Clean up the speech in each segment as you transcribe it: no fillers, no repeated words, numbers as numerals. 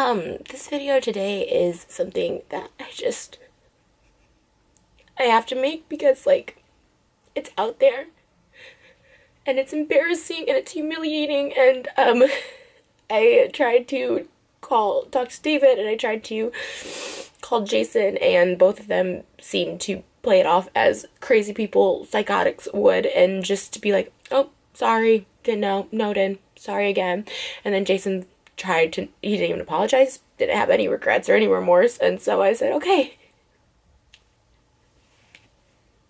This video today is something that I have to make because, like, it's out there and it's embarrassing and it's humiliating, and I tried to talk to David, and I tried to call Jason, and both of them seemed to play it off as crazy people, psychotics would, and just to be like, oh, sorry, didn't know, noted, sorry again. And then Jason he didn't even apologize, didn't have any regrets or any remorse, and so I said, okay.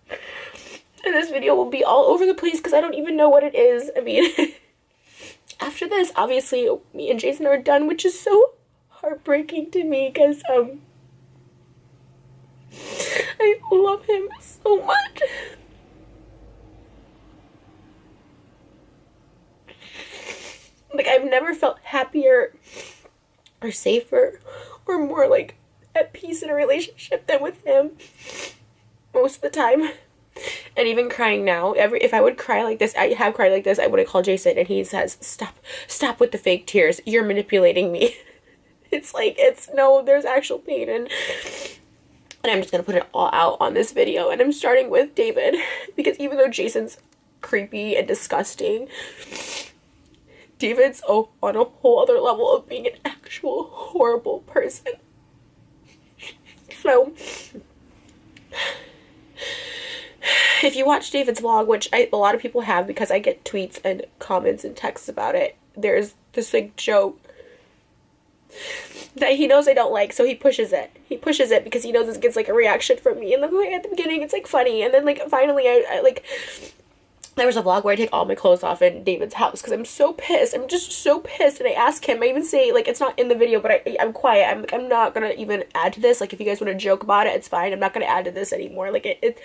And this video will be all over the place because I don't even know what it is. I mean, after this, obviously, me and Jason are done, which is so heartbreaking to me because, I love him so much. Like, I've never felt happier or safer or more, like, at peace in a relationship than with him most of the time. And even crying now, if I would cry like this, I have cried like this, I would have called Jason, and he says, stop with the fake tears, you're manipulating me. It's like, no, there's actual pain, and I'm just gonna put it all out on this video. And I'm starting with David, because even though Jason's creepy and disgusting, David's on a whole other level of being an actual horrible person. So, if you watch David's vlog, which a lot of people have because I get tweets and comments and texts about it, there's this, like, joke that he knows I don't like, so he pushes it. He pushes it because he knows this gets, like, a reaction from me. And, like, at the beginning, it's, like, funny. And then, like, finally, I like, there was a vlog where I take all my clothes off in David's house because I'm so pissed. I'm just so pissed. And I ask him, I even say, like, it's not in the video, but I'm quiet. I'm not gonna even add to this. Like, if you guys want to joke about it, it's fine. I'm not gonna add to this anymore. Like, it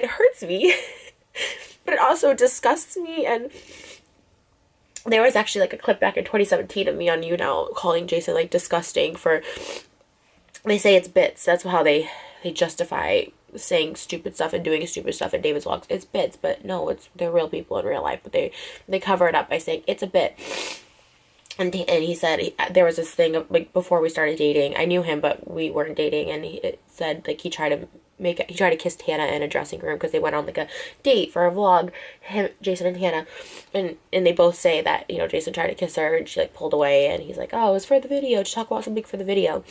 hurts me. But it also disgusts me. And there was actually, like, a clip back in 2017 of me on YouNow calling Jason, like, disgusting for, they say it's bits. That's how they justify saying stupid stuff and doing stupid stuff in David's vlogs. It's bits, but no, they're real people in real life, but they cover it up by saying it's a bit. And he said there was this thing of, like, before we started dating, I knew him, but we weren't dating, and it said, like, he tried to kiss Tana in a dressing room because they went on, like, a date for a vlog, Jason and Tana, and they both say that, you know, Jason tried to kiss her and she, like, pulled away, and he's like, oh, it was for the video, to talk about something for the video.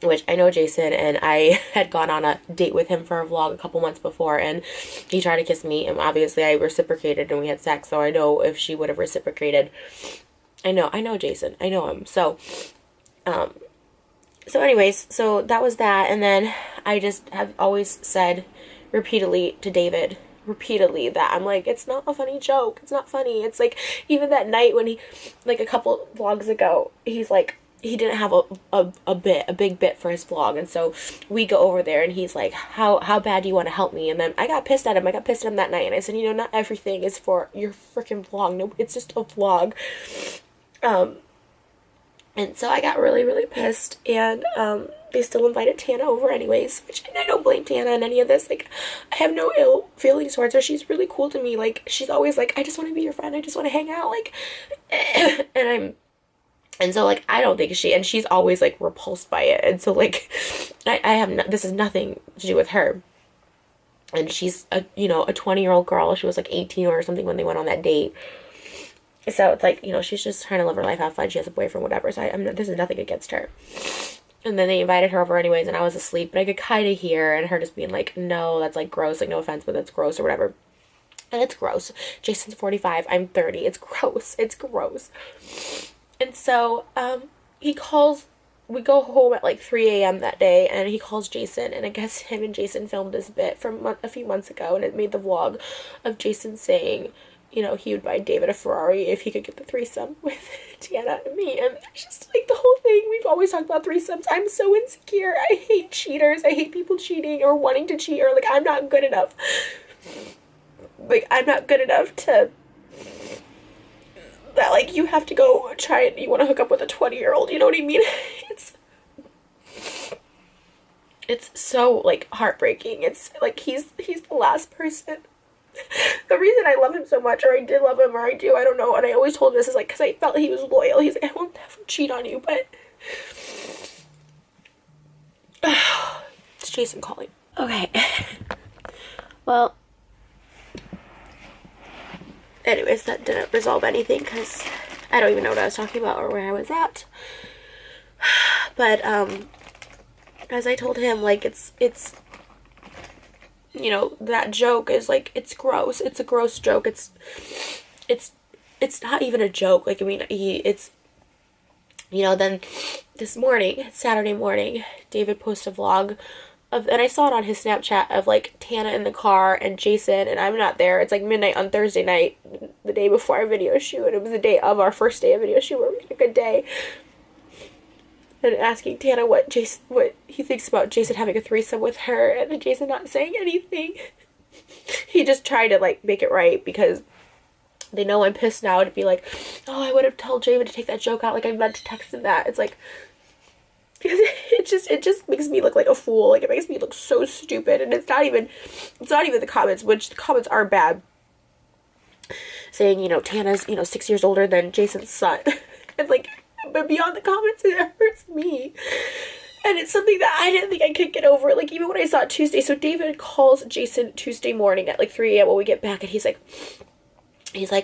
Which I know Jason, and I had gone on a date with him for a vlog a couple months before, and he tried to kiss me, and obviously I reciprocated and we had sex, so I know if she would have reciprocated. I know Jason. I know him. So anyways, so that was that, and then I just have always said repeatedly to David, that I'm like, it's not a funny joke. It's not funny. It's like, even that night when he, like, a couple vlogs ago, he's like, he didn't have a big bit for his vlog, and so we go over there, and he's like, how bad do you want to help me? And then I got pissed at him that night, and I said, you know, not everything is for your freaking vlog. No, it's just a vlog. And so I got really, really pissed, and they still invited Tana over anyways, which, and I don't blame Tana in any of this. Like, I have no ill feelings towards her. She's really cool to me. Like, she's always like, I just want to be your friend. I just want to hang out. Like, and so, like, I don't think she's always, like, repulsed by it. And so, like, this is nothing to do with her. And she's a 20-year-old girl. She was, like, 18 or something when they went on that date. So it's like, you know, she's just trying to live her life, have fun. She has a boyfriend, whatever. So this is nothing against her. And then they invited her over anyways, and I was asleep. But I could kind of hear, and her just being like, no, that's, like, gross. Like, no offense, but that's gross or whatever. And it's gross. Jason's 45. I'm 30. It's gross. It's gross. And so, we go home at, like, 3 a.m. that day, and he calls Jason, and I guess him and Jason filmed this bit from a few months ago, and it made the vlog of Jason saying, you know, he would buy David a Ferrari if he could get the threesome with Tana and me, and it's just, like, the whole thing, we've always talked about threesomes. I'm so insecure. I hate cheaters. I hate people cheating or wanting to cheat, or, like, I'm not good enough. Like, I'm not good enough to... that, like, you have to go try it, you want to hook up with a 20-year-old, you know what I mean? It's so, like, heartbreaking. It's, like, he's the last person The reason I love him so much, or I did love him, or I do, I don't know, and I always told him this, is like, because I felt he was loyal. He's like, I won't never cheat on you, but it's Jason calling. Okay. Well, anyways, that didn't resolve anything, because I don't even know what I was talking about or where I was at. But, as I told him, like, it's, you know, that joke is, like, it's gross. It's a gross joke. It's not even a joke. Like, I mean, it's, you know, then this morning, Saturday morning, David posted a vlog of, and I saw it on his Snapchat, of, like, Tana in the car and Jason, and I'm not there. It's, like, midnight on Thursday night, the day before our video shoot. It was the day of our first day of video shoot, where we had a good day. And asking Tana what he thinks about Jason having a threesome with her, and Jason not saying anything. He just tried to, like, make it right, because they know I'm pissed now, to be like, oh, I would have told David to take that joke out, like, I meant to text him that. It's like, it just makes me look like a fool. Like, it makes me look so stupid, and it's not even the comments, which the comments are bad, saying, you know, Tana's, you know, 6 years older than Jason's son. And, like, but beyond the comments, it hurts me. And it's something that I didn't think I could get over. Like, even when I saw it Tuesday. So David calls Jason Tuesday morning at, like, 3 a.m. when we get back. And he's like,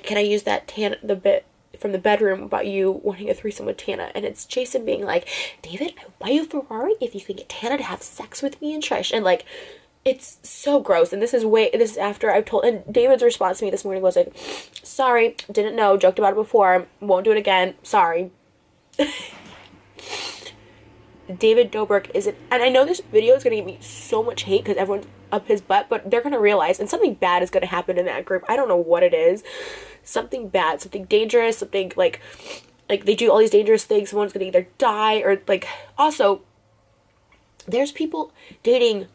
can I use that the bit from the bedroom about you wanting a threesome with Tana? And it's Jason being like, David, I will buy you a Ferrari if you can get Tana to have sex with me and Trish. And, like, it's so gross. And this is after I've told, and David's response to me this morning was like, sorry, didn't know, joked about it before, won't do it again, sorry. David Dobrik isn't, and I know this video is going to give me so much hate because everyone's up his butt, but they're going to realize, and something bad is going to happen in that group. I don't know what it is. Something bad, something dangerous, something like they do all these dangerous things. Someone's going to either die or, like, also, there's people dating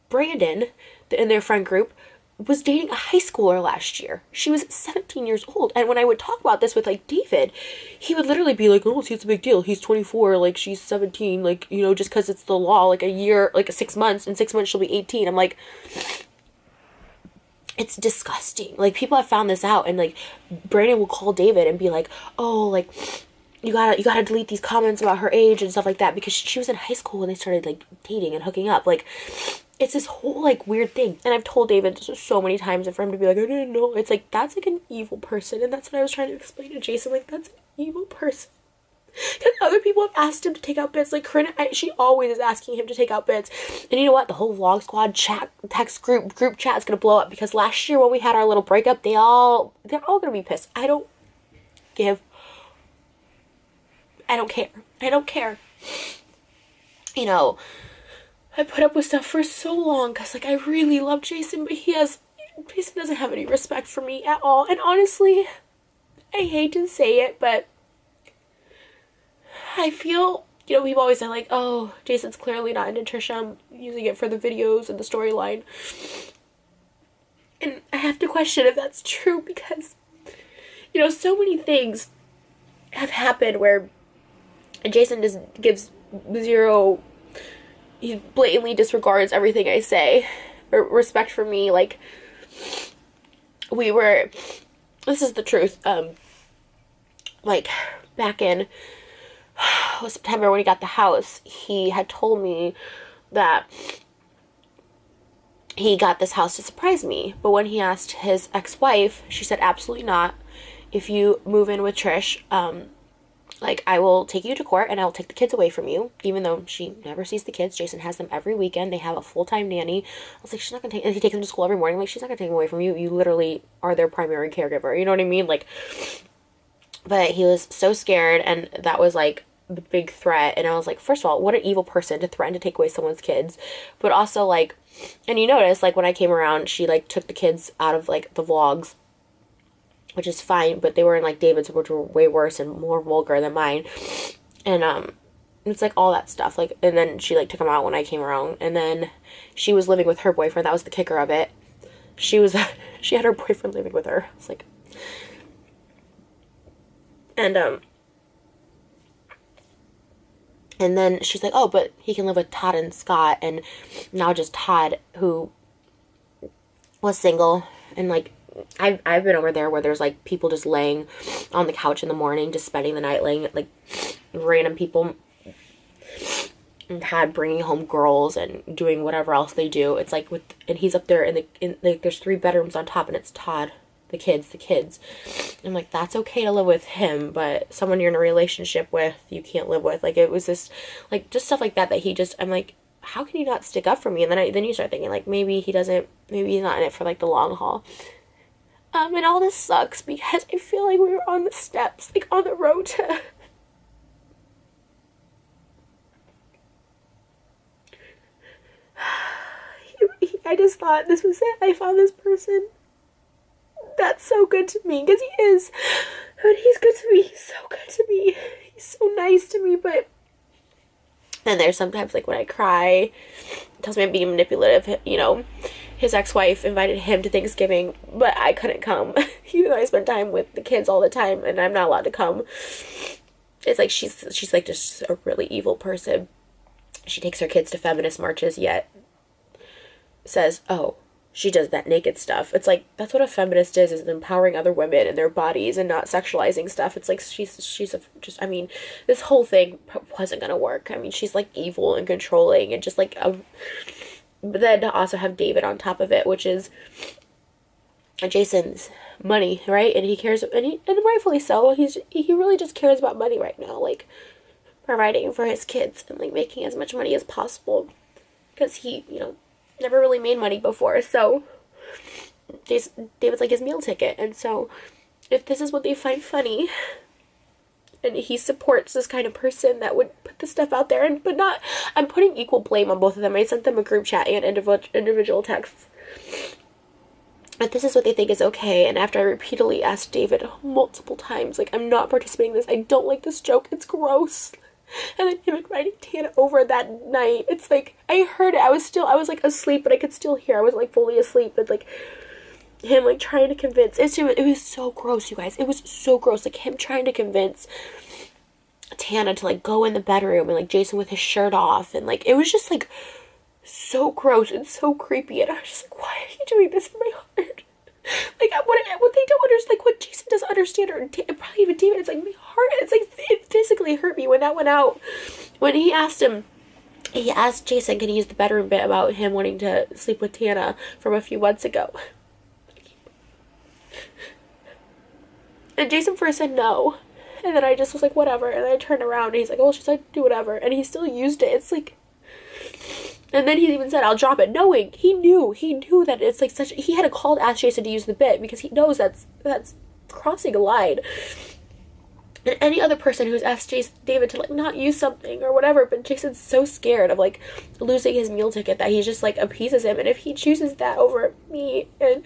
Brandon in their friend group was dating a high schooler last year. She was 17 years old. And when I would talk about this with, like, David, he would literally be like, oh, see, it's a big deal. He's 24, like, she's 17, like, you know, just because it's the law, like, a year, like, 6 months, in 6 months she'll be 18. I'm like, it's disgusting. Like, people have found this out, and, like, Brandon will call David and be like, oh, like, you gotta delete these comments about her age and stuff like that, because she was in high school when they started, like, dating and hooking up. Like, it's this whole, like, weird thing. And I've told David so many times, and for him to be like, I didn't know. It's like, that's, like, an evil person. And that's what I was trying to explain to Jason. Like, that's an evil person. Because other people have asked him to take out bits. Like, Corinne, she always is asking him to take out bits. And you know what? The whole Vlog Squad text group chat is going to blow up. Because last year when we had our little breakup, they're all going to be pissed. I don't care. I don't care. You know, I put up with stuff for so long because, like, I really love Jason, but Jason doesn't have any respect for me at all. And honestly, I hate to say it, but I feel, you know, we've always said, like, oh, Jason's clearly not into Trisha. I'm using it for the videos and the storyline. And I have to question if that's true because, you know, so many things have happened where Jason just gives zero, he blatantly disregards everything I say, or respect for me. Like, this is the truth, like, back in September when he got the house, he had told me that he got this house to surprise me, but when he asked his ex-wife, she said, absolutely not. If you move in with Trish, like, I will take you to court and I will take the kids away from you, even though she never sees the kids. Jason has them every weekend. They have a full-time nanny. I was like, she's not going to take, and he takes them to school every morning. I'm like, she's not going to take them away from you. You literally are their primary caregiver. You know what I mean? Like, but he was so scared, and that was, like, the big threat. And I was like, first of all, what an evil person to threaten to take away someone's kids. But also, like, and you notice, like, when I came around, she, like, took the kids out of, like, the vlogs, which is fine, but they were in, like, David's, which were way worse and more vulgar than mine. And, it's, like, all that stuff. Like, and then she, like, took them out when I came around. And then she was living with her boyfriend. That was the kicker of it. She had her boyfriend living with her. It's like, and then she's like, oh, but he can live with Todd and Scott. And now just Todd, who was single, and like I've been over there where there's like people just laying on the couch in the morning, just spending the night, laying like random people, and had bringing home girls and doing whatever else they do. It's like and he's up there in like there's 3 bedrooms on top, and it's Todd, the kids. I'm like, that's okay to live with him, but someone you're in a relationship with, you can't live with. Like, it was this, like, just stuff like that he just, I'm like, how can you not stick up for me? And then you start thinking, like, maybe he's not in it for, like, the long haul. And all this sucks because I feel like we were on the steps, like, on the road to... I just thought this was it. I found this person that's so good to me, because he is. And he's good to me. He's so good to me. He's so nice to me, but... And there's sometimes, like, when I cry, tells me I'm being manipulative, you know. His ex-wife invited him to Thanksgiving, but I couldn't come, even though I spend time with the kids all the time, and I'm not allowed to come. It's like she's like just a really evil person. She takes her kids to feminist marches, yet says, oh, she does that naked stuff. It's like, that's what a feminist is empowering other women and their bodies and not sexualizing stuff. It's like, I mean, this whole thing wasn't gonna work. I mean, she's like evil and controlling and just like but then to also have David on top of it, which is Jason's money, right? And he cares, and rightfully so. He really just cares about money right now, like providing for his kids and like making as much money as possible, because he, you know, never really made money before. So David's like his meal ticket. And so if this is what they find funny, and he supports this kind of person that would put this stuff out there, but not, I'm putting equal blame on both of them. I sent them a group chat and individual texts. But this is what they think is okay. And after I repeatedly asked David multiple times, like, I'm not participating in this. I don't like this joke. It's gross. And then him inviting Tana over that night. It's like, I heard it. I was like asleep, but I could still hear. I was like fully asleep. But like him like trying to convince. It was so gross, you guys. It was so gross. Like him trying to convince Tana to like go in the bedroom, and like Jason with his shirt off. And like, it was just like so gross and so creepy. And I was just like, why are you doing this in my heart? Like, what they don't understand, like, what Jason doesn't understand, or probably even David, it's like, my heart, it's like, it physically hurt me when that went out. When he asked Jason, can he use the bedroom bit about him wanting to sleep with Tana from a few months ago? And Jason first said no. And then I just was like, whatever. And then I turned around, and he's like, oh, she said do whatever. And he still used it. It's like... And then he even said, I'll drop it, knowing, he knew that it's like such, he had to call to ask Jason to use the bit, because he knows that's crossing a line. And any other person who's asked David to like not use something or whatever, but Jason's so scared of like losing his meal ticket that he just like appeases him. And if he chooses that over me, and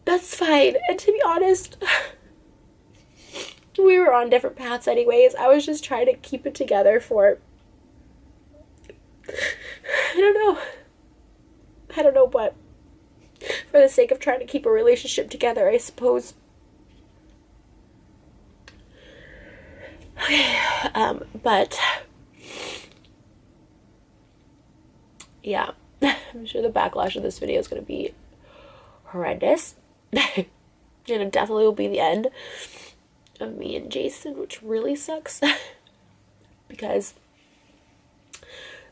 that's fine. And to be honest, we were on different paths anyways. I was just trying to keep it together for, I don't know, but for the sake of trying to keep a relationship together, I suppose. Okay, but yeah, I'm sure the backlash of this video is going to be horrendous. And it definitely will be the end of me and Jason, which really sucks. Because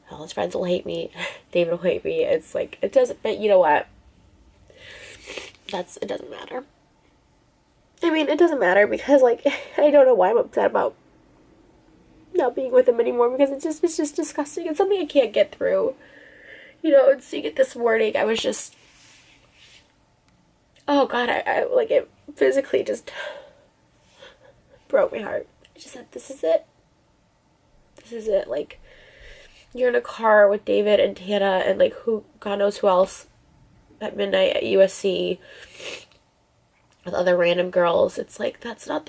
all his friends will hate me, David will hate me. It's like, it doesn't, but you know what? It doesn't matter. I mean, it doesn't matter because, like, I don't know why I'm upset about not being with him anymore, because it's just disgusting. It's something I can't get through. You know, and seeing it this morning, I was just, oh God, I like, it physically just broke my heart. I just said, this is it. This is it. Like, you're in a car with David and Tana and like God knows who else at midnight at USC with other random girls. It's like, that's not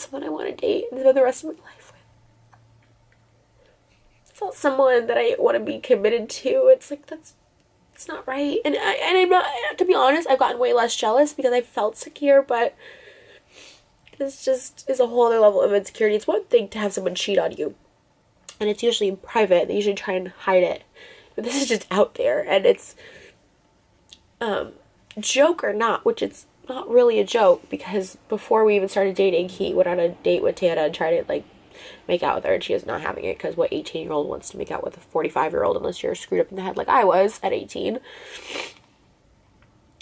someone I want to date and spend the rest of my life with. It's not someone that I want to be committed to. It's like, it's not right. And I'm not, to be honest, I've gotten way less jealous because I felt secure, but this just is a whole other level of insecurity. It's one thing to have someone cheat on you, and it's usually in private. They usually try and hide it. but this is just out there, and it's, joke or not, which it's not really a joke, because before we even started dating, he went on a date with Tana and tried to, like, make out with her, and she was not having it, because what 18-year-old wants to make out with a 45-year-old unless you're screwed up in the head like I was at 18.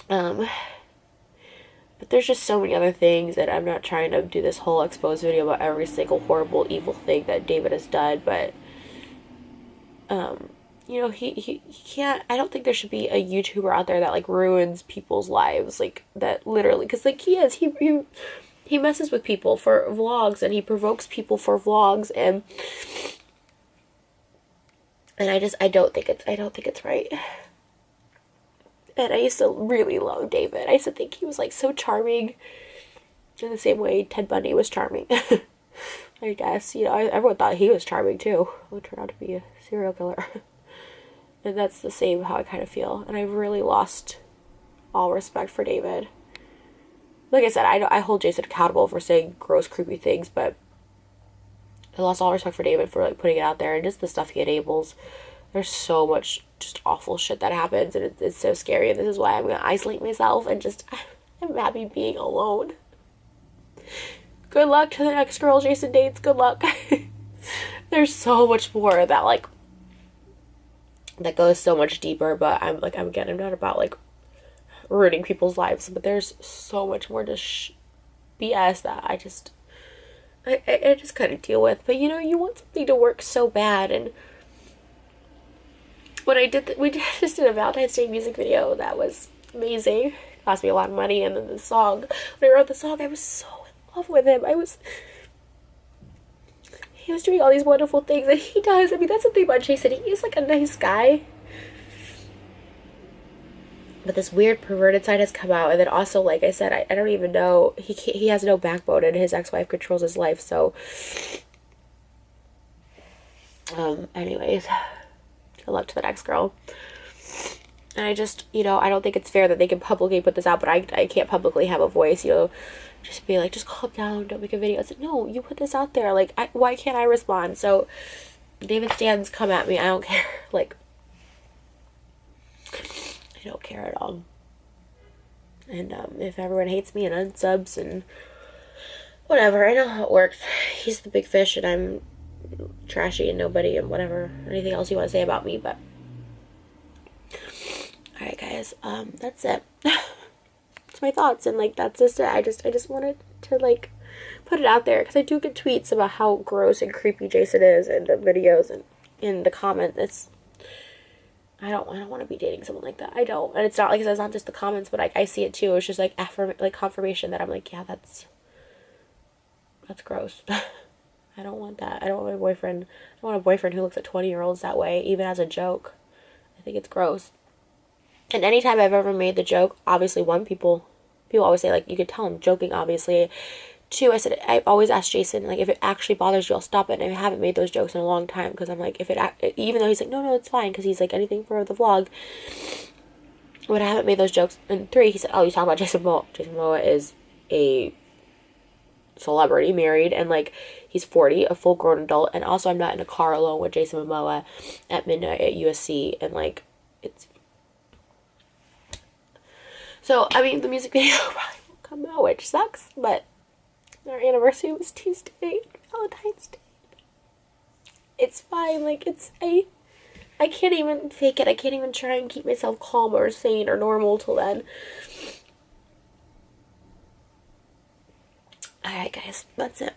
But there's just so many other things that I'm not trying to do this whole expose video about every single horrible, evil thing that David has done, but, you know, he can't, I don't think there should be a YouTuber out there that, like, ruins people's lives, like, that literally, because, like, he messes with people for vlogs, and he provokes people for vlogs, and I don't think it's right. And I used to really love David. I used to think he was, like, so charming, in the same way Ted Bundy was charming. I guess, you know, everyone thought he was charming too, who turned out to be a serial killer. And that's the same how I kind of feel. And I've really lost all respect for David. Like I said, I hold Jason accountable for saying gross, creepy things, but I lost all respect for David for, like, putting it out there, and just the stuff he enables. There's so much just awful shit that happens, and it's so scary, and this is why I'm going to isolate myself, and just, I'm happy being alone. Good luck to the next girl Jason dates. Good luck. There's so much more that, like, that goes so much deeper, but I'm not about, like, ruining people's lives, but there's so much more to BS that I just couldn't deal with. But, you know, you want something to work so bad, and when we just did a Valentine's Day music video that was amazing. It cost me a lot of money, and then the song, when I wrote the song, I was so in love with him. He was doing all these wonderful things that he does. I mean, that's the thing about Jason. He is, like, a nice guy, but this weird perverted side has come out. And then also, like I said, I don't even know, he has no backbone, and his ex-wife controls his life. So anyways, good luck to the next girl. And I just, you know, I don't think it's fair that they can publicly put this out, but I can't publicly have a voice, you know, just be like, just calm down, don't make a video. It's like, no, you put this out there, like, why can't I respond? So David Stans, come at me, I don't care. Like, I don't care at all. And if everyone hates me and unsubs and whatever, I know how it works. He's the big fish, and I'm trashy and nobody, and whatever, anything else you want to say about me. But alright, guys, that's it. It's my thoughts, and, like, that's just it. I just wanted to, like, put it out there, because I do get tweets about how gross and creepy Jason is in the videos and in the comments. I don't want to be dating someone like that. I don't. And it's not, like, it's not just the comments, but, like, I see it too. It's just, like, confirmation that I'm like, yeah, that's gross. I don't want that. I don't want a boyfriend who looks at 20-year-olds that way, even as a joke. I think it's gross. And anytime I've ever made the joke, obviously, one, people always say, like, you could tell I'm joking, obviously. Two, I said, I've always asked Jason, like, if it actually bothers you, I'll stop it. And I haven't made those jokes in a long time, because I'm like, even though he's like, no, it's fine, because he's like, anything for the vlog. When I haven't made those jokes. And three, he said, oh, you talking about Jason Momoa. Jason Momoa is a celebrity, married, and, like, he's 40, a full-grown adult, and also I'm not in a car alone with Jason Momoa at midnight at USC, and, like, it's... So, I mean, the music video probably won't come out, which sucks, but our anniversary was Tuesday, Valentine's Day. It's fine, like, I can't even fake it. I can't even try and keep myself calm or sane or normal till then. Alright, guys, that's it.